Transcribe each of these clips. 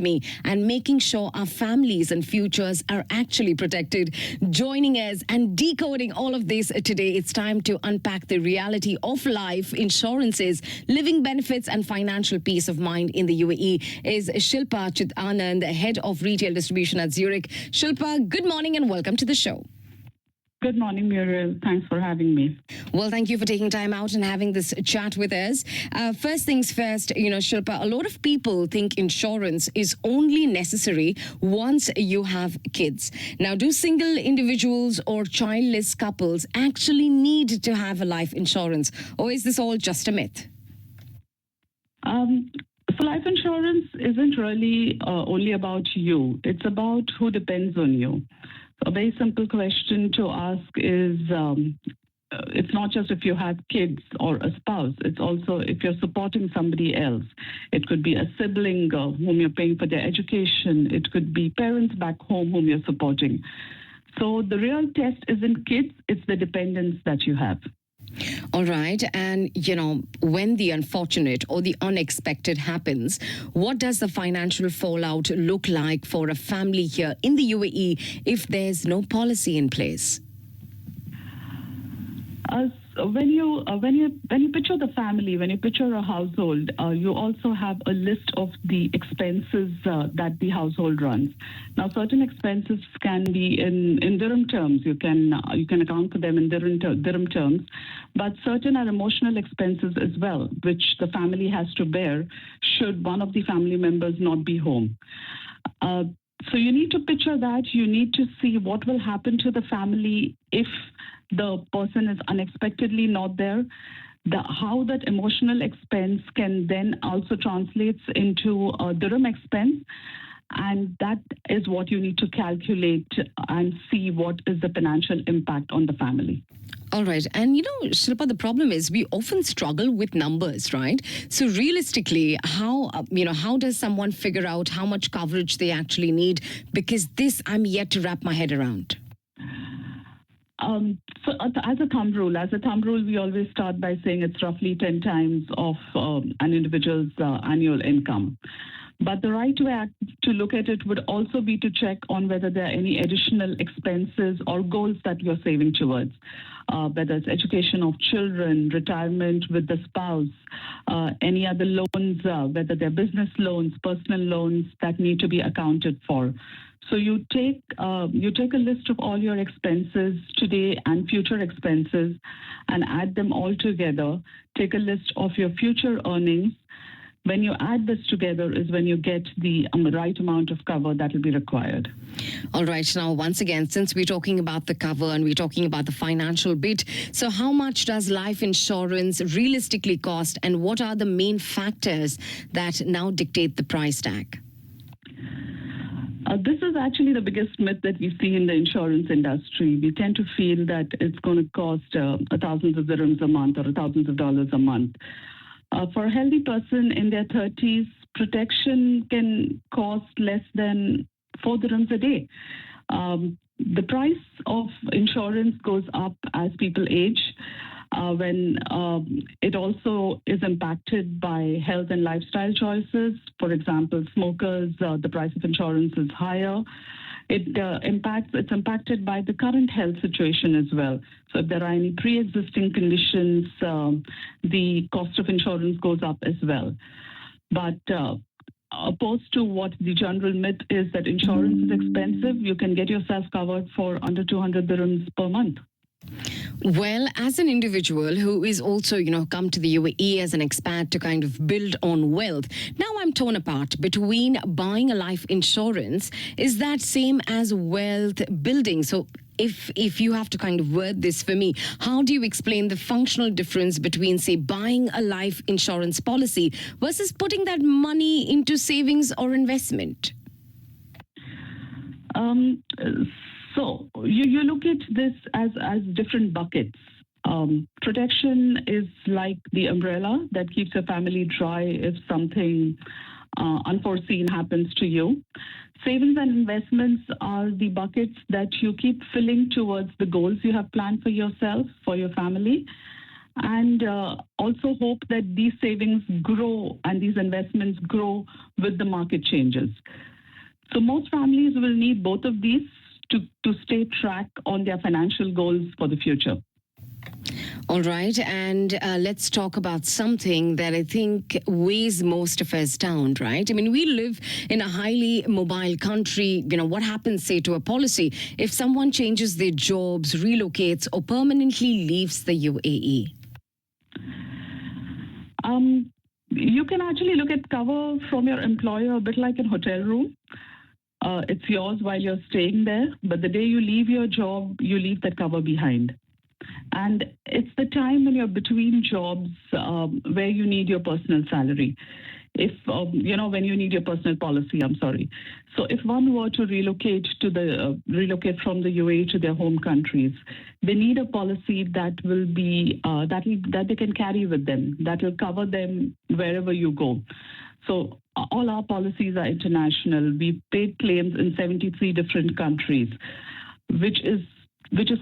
me and making sure our families and futures are actually protected. Joining us and decoding all of this today, it's time to unpack the reality of life insurances, living benefits, and financial peace of mind in the UAE. Is Shilpa Chitanand, head of retail distribution at Zurich. Shilpa, good morning and welcome to the show. Good morning, Muriel. Thanks for having me. Well, thank you for taking time out and having this chat with us. First things first, Shilpa, a lot of people think insurance is only necessary once you have kids. Now, do single individuals or childless couples actually need to have a life insurance, or is this all just a myth? So life insurance isn't really only about you. It's about who depends on you. A very simple question to ask is, it's not just if you have kids or a spouse, it's also if you're supporting somebody else. It could be a sibling whom you're paying for their education. It could be parents back home whom you're supporting. So the real test isn't kids, it's the dependents that you have. All right. And, when the unfortunate or the unexpected happens, what does the financial fallout look like for a family here in the UAE if there's no policy in place? When you picture the family, when you picture a household, you also have a list of the expenses that the household runs. Now, certain expenses can be in dirham terms. You can account for them in dirham terms, but certain are emotional expenses as well, which the family has to bear should one of the family members not be home. So you need to picture that. You need to see what will happen to the family if the person is unexpectedly not there, how that emotional expense can then also translates into a dirham expense. And that is what you need to calculate and see what is the financial impact on the family. All right. And, Shilpa, the problem is we often struggle with numbers, right? So realistically, how does someone figure out how much coverage they actually need? Because this I'm yet to wrap my head around. So as a thumb rule, we always start by saying it's roughly 10 times of an individual's annual income. But the right way to look at it would also be to check on whether there are any additional expenses or goals that you're saving towards, whether it's education of children, retirement with the spouse, any other loans, whether they're business loans, personal loans that need to be accounted for. So you take a list of all your expenses today and future expenses and add them all together. Take a list of your future earnings. When you add this together is when you get the right amount of cover that will be required. All right. Now, once again, since we're talking about the cover and we're talking about the financial bit, so how much does life insurance realistically cost, and what are the main factors that now dictate the price tag? This is actually the biggest myth that we see in the insurance industry. We tend to feel that it's going to cost thousands of dirhams a month or thousands of dollars a month. For a healthy person in their 30s, protection can cost less than 4 dirhams a day. The price of insurance goes up as people age. When it also is impacted by health and lifestyle choices. For example, smokers, the price of insurance is higher. It's impacted by the current health situation as well. So if there are any pre-existing conditions, the cost of insurance goes up as well. But opposed to what the general myth is that insurance is expensive, you can get yourself covered for under 200 dirhams per month. Well, as an individual who is also, come to the UAE as an expat to kind of build on wealth, now I'm torn apart between buying a life insurance. Is that same as wealth building? So if you have to kind of word this for me, how do you explain the functional difference between, say, buying a life insurance policy versus putting that money into savings or investment? So you look at this as different buckets. Protection is like the umbrella that keeps your family dry if something unforeseen happens to you. Savings and investments are the buckets that you keep filling towards the goals you have planned for yourself, for your family. and also hope that these savings grow and these investments grow with the market changes. So most families will need both of these to stay track on their financial goals for the future. All right, and let's talk about something that I think weighs most of us down, right? I mean, we live in a highly mobile country. You know, what happens, say, to a policy if someone changes their jobs, relocates, or permanently leaves the UAE? You can actually look at cover from your employer a bit like a hotel room. It's yours while you're staying there, but the day you leave your job, you leave that cover behind. And it's the time when you're between jobs where you need your personal salary. If, when you need your personal policy, I'm sorry. So if one were to relocate from the UAE to their home countries, they need a policy that will be, that they can carry with them, that will cover them wherever you go. So all our policies are international. We've paid claims in 73 different countries, which is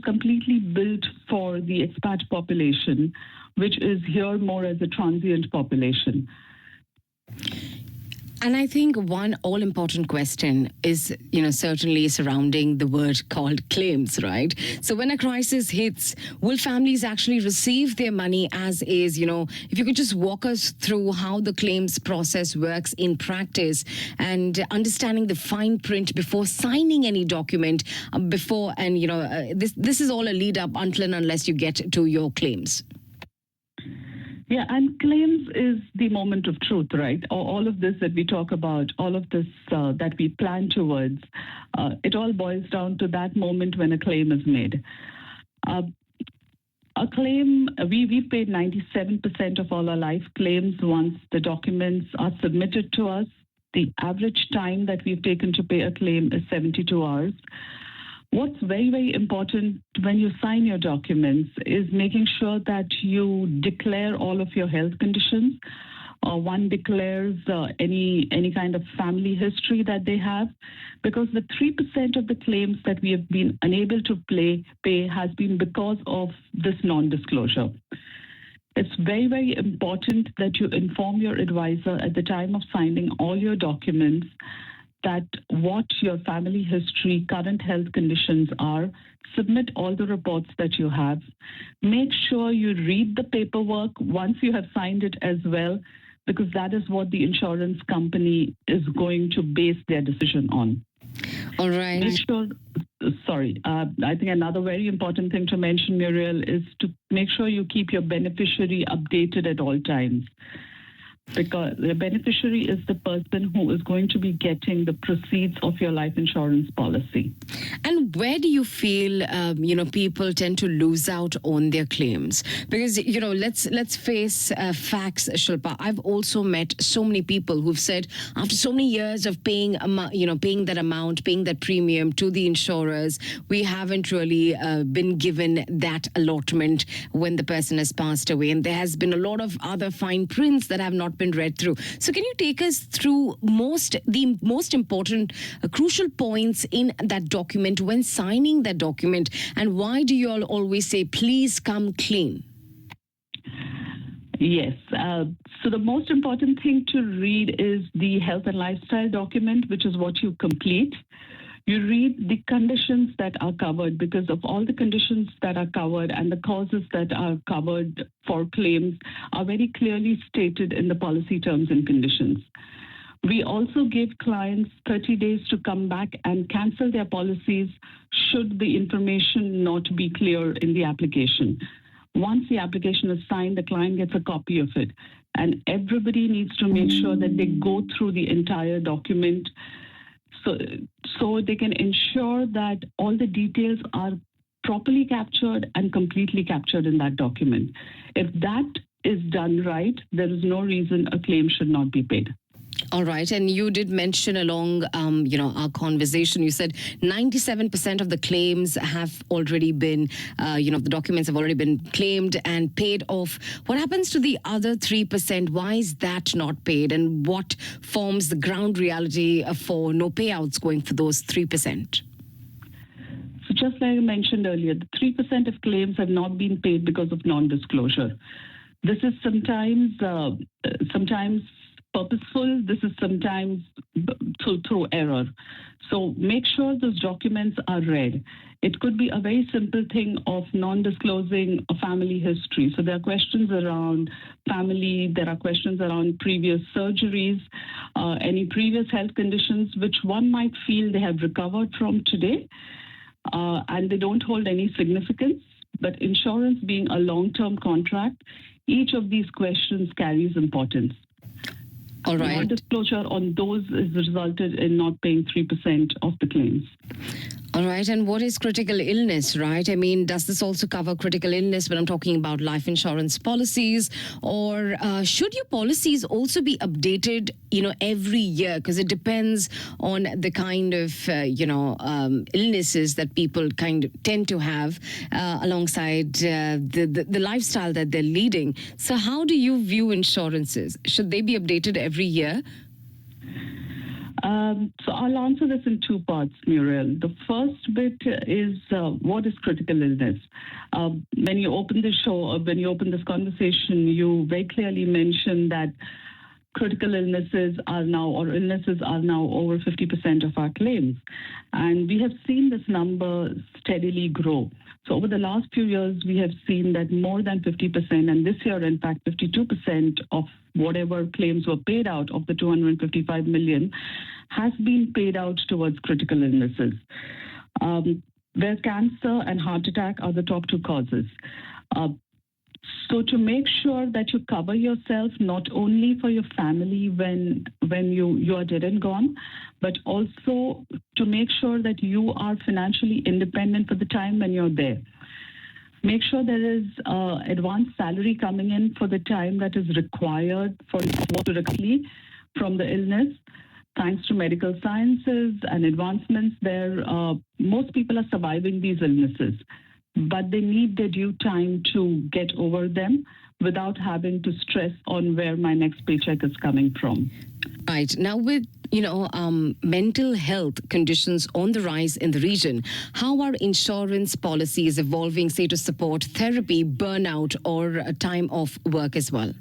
completely built for the expat population, which is here more as a transient population. And I think one all-important question is, certainly surrounding the word called claims, right? So when a crisis hits, will families actually receive their money as is? If you could just walk us through how the claims process works in practice and understanding the fine print before signing any document this is all a lead up until and unless you get to your claims. Yeah, and claims is the moment of truth, right? All of this that we talk about, all of this that we plan towards, it all boils down to that moment when a claim is made. A claim, we've paid 97% of all our life claims once the documents are submitted to us. The average time that we've taken to pay a claim is 72 hours. What's very, very important when you sign your documents is making sure that you declare all of your health conditions. One declares any kind of family history that they have, because the 3% of the claims that we have been unable to pay has been because of this non-disclosure. It's very, very important that you inform your advisor at the time of signing all your documents that what your family history, current health conditions are. Submit all the reports that you have. Make sure you read the paperwork once you have signed it as well, because that is what the insurance company is going to base their decision on. All right. I think another very important thing to mention, Muriel, is to make sure you keep your beneficiary updated at all times. Because the beneficiary is the person who is going to be getting the proceeds of your life insurance policy. And where do you feel, people tend to lose out on their claims? Because, let's face facts, Shilpa. I've also met so many people who've said after so many years of paying that amount, paying that premium to the insurers, we haven't really been given that allotment when the person has passed away. And there has been a lot of other fine prints that have not been read through. So can you take us through the most important crucial points in that document when signing that document, and why do you all always say please come clean? Yes. So the most important thing to read is the health and lifestyle document, which is what you complete. You read the conditions that are covered, because of all the conditions that are covered and the causes that are covered for claims are very clearly stated in the policy terms and conditions. We also give clients 30 days to come back and cancel their policies should the information not be clear in the application. Once the application is signed, the client gets a copy of it. And everybody needs to make sure that they go through the entire document so they can ensure that all the details are properly captured and completely captured in that document. If that is done right, there is no reason a claim should not be paid. All right. And you did mention along, our conversation, you said 97% of the claims have already been, the documents have already been claimed and paid off. What happens to the other 3%? Why is that not paid? And what forms the ground reality for no payouts going for those 3%? So just like I mentioned earlier, the 3% of claims have not been paid because of non-disclosure. This is sometimes purposeful. This is sometimes through error. So make sure those documents are read. It could be a very simple thing of non-disclosing a family history. So there are questions around family, there are questions around previous surgeries, any previous health conditions, which one might feel they have recovered from today, and they don't hold any significance. But insurance being a long-term contract, each of these questions carries importance. All right. Non-disclosure on those has resulted in not paying 3% of the claims. All right. And what is critical illness, right? I mean, does this also cover critical illness when I'm talking about life insurance policies? Or should your policies also be updated, every year? Because it depends on the kind of, illnesses that people kind of tend to have alongside the lifestyle that they're leading. So how do you view insurances? Should they be updated every year? So I'll answer this in two parts, Muriel. The first bit is what is critical illness? When you open the show, or when you open this conversation, you very clearly mentioned that critical illnesses are now over 50% of our claims. And we have seen this number steadily grow. So over the last few years, we have seen that more than 50%, and this year, in fact, 52% of whatever claims were paid out of the 255 million has been paid out towards critical illnesses, where cancer and heart attack are the top two causes. So to make sure that you cover yourself not only for your family when you are dead and gone, but also to make sure that you are financially independent for the time when you're there. Make sure there is advanced salary coming in for the time that is required for directly from the illness. Thanks to medical sciences and advancements there, most people are surviving these illnesses, but they need their due time to get over them without having to stress on where my next paycheck is coming from. Right. Now with, mental health conditions on the rise in the region, how are insurance policies evolving, say, to support therapy, burnout, or time off work as well?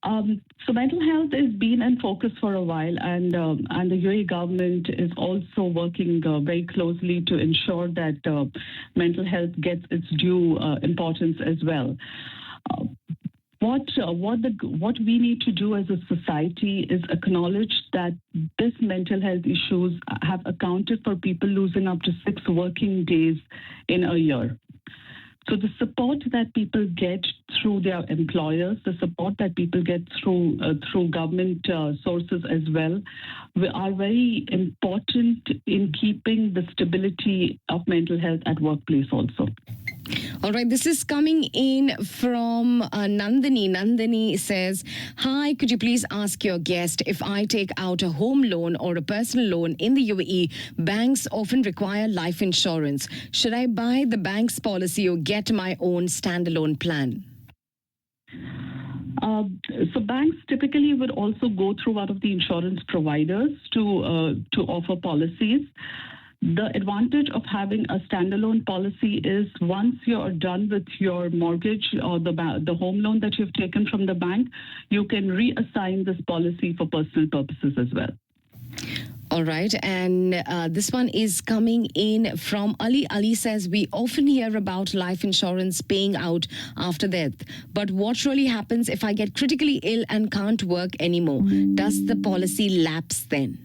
So mental health has been in focus for a while, and the UAE government is also working very closely to ensure that mental health gets its due importance as well. What we need to do as a society is acknowledge that this mental health issues have accounted for people losing up to 6 working days in a year. So the support that people get through their employers, the support that people get through government sources as well, are very important in keeping the stability of mental health at workplace also. All right, this is coming in from Nandini. Nandini says, hi, could you please ask your guest if I take out a home loan or a personal loan in the UAE, banks often require life insurance. Should I buy the bank's policy or get my own standalone plan? So banks typically would also go through one of the insurance providers to offer policies. The advantage of having a standalone policy is once you're done with your mortgage or the home loan that you've taken from the bank, you can reassign this policy for personal purposes as well. All right. And this one is coming in from Ali. Ali says, we often hear about life insurance paying out after death. But what really happens if I get critically ill and can't work anymore? Does the policy lapse then?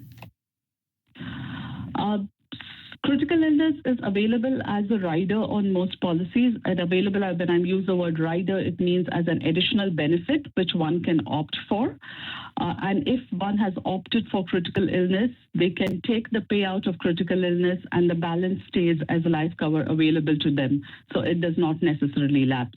Critical illness is available as a rider on most policies, and available, when I use the word rider, it means as an additional benefit which one can opt for. And if one has opted for critical illness, they can take the payout of critical illness and the balance stays as a life cover available to them. So it does not necessarily lapse.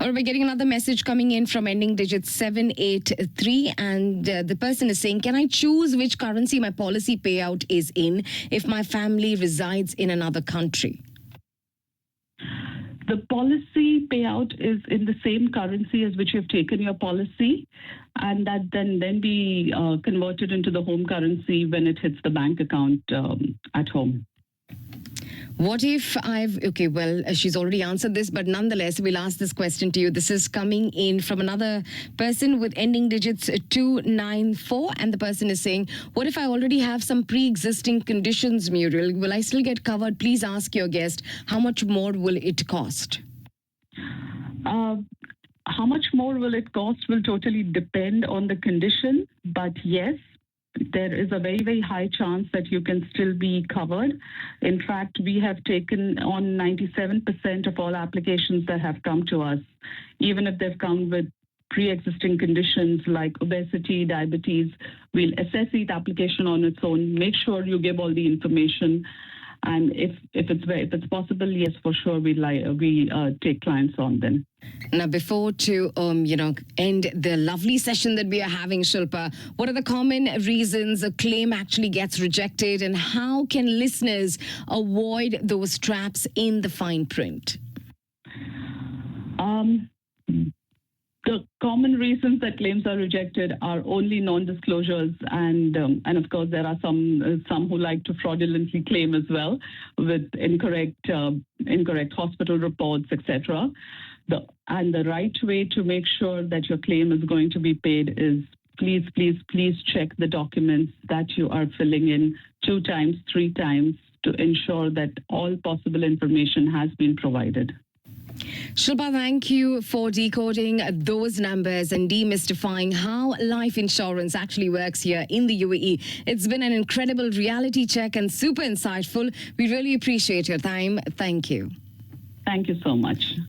All right, we're getting another message coming in from ending digit 783, and the person is saying, can I choose which currency my policy payout is in if my family resides in another country? The policy payout is in the same currency as which you have taken your policy, and that then be converted into the home currency when it hits the bank account at home. What if okay, well, she's already answered this, but nonetheless, we'll ask this question to you. This is coming in from another person with ending digits 294. And the person is saying, what if I already have some pre-existing conditions, Muriel? Will I still get covered? Please ask your guest, how much more will it cost? How much more will it cost will totally depend on the condition. But yes, there is a very, very high chance that you can still be covered. In fact, we have taken on 97% of all applications that have come to us, even if they've come with pre-existing conditions like obesity, diabetes. We'll assess each application on its own, make sure you give all the information. And if it's possible, yes, for sure, we take clients on then. Now, before to end the lovely session that we are having, Shilpa, what are the common reasons a claim actually gets rejected, and how can listeners avoid those traps in the fine print? The common reasons that claims are rejected are only non-disclosures, and of course there are some who like to fraudulently claim as well with incorrect hospital reports, etc. And the right way to make sure that your claim is going to be paid is please check the documents that you are filling in 2 times, 3 times to ensure that all possible information has been provided. Shilpa, thank you for decoding those numbers and demystifying how life insurance actually works here in the UAE. It's been an incredible reality check and super insightful. We really appreciate your time. Thank you. Thank you so much.